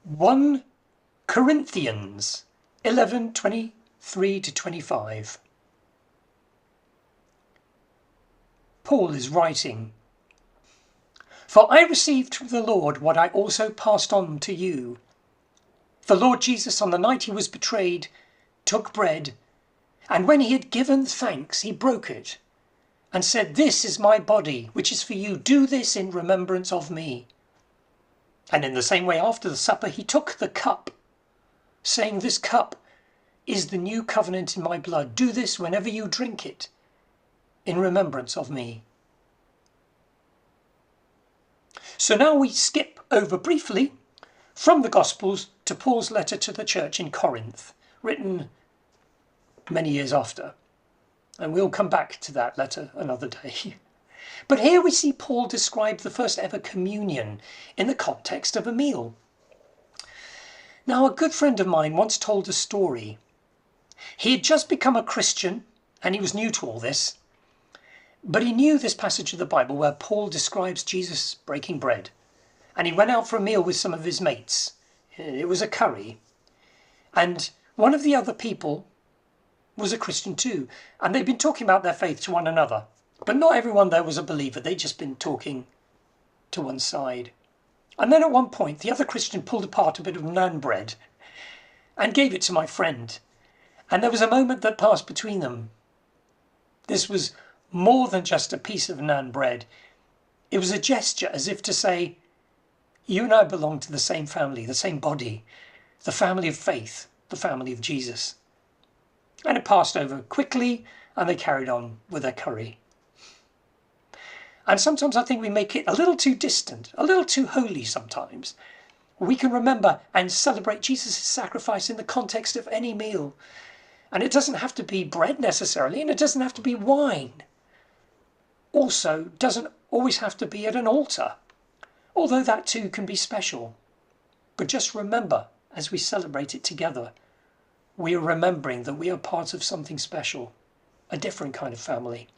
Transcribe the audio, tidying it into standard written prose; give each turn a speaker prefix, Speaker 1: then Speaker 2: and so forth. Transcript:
Speaker 1: 1 Corinthians 11:23-25. Paul is writing, "For I received from the Lord what I also passed on to you. The Lord Jesus, on the night he was betrayed, took bread, and when he had given thanks, he broke it, and said, 'This is my body, which is for you. Do this in remembrance of me.' And in the same way, after the supper, he took the cup, saying, 'This cup is the new covenant in my blood. Do this whenever you drink it, in remembrance of me.'" So now we skip over briefly from the Gospels to Paul's letter to the church in Corinth, written many years after. And we'll come back to that letter another day. But here we see Paul describe the first ever communion in the context of a meal. Now, a good friend of mine once told a story. He had just become a Christian and he was new to all this, but he knew this passage of the Bible where Paul describes Jesus breaking bread. And he went out for a meal with some of his mates. It was a curry. And one of the other people was a Christian too. And they'd been talking about their faith to one another. But not everyone there was a believer. They'd just been talking to one side. And then at one point, the other Christian pulled apart a bit of naan bread and gave it to my friend. And there was a moment that passed between them. This was more than just a piece of naan bread. It was a gesture as if to say, "You and I belong to the same family, the same body, the family of faith, the family of Jesus." And it passed over quickly and they carried on with their curry. And sometimes I think we make it a little too distant, a little too holy sometimes. We can remember and celebrate Jesus' sacrifice in the context of any meal. And it doesn't have to be bread necessarily, and it doesn't have to be wine. Also, doesn't always have to be at an altar, although that too can be special. But just remember, as we celebrate it together, we are remembering that we are part of something special, a different kind of family.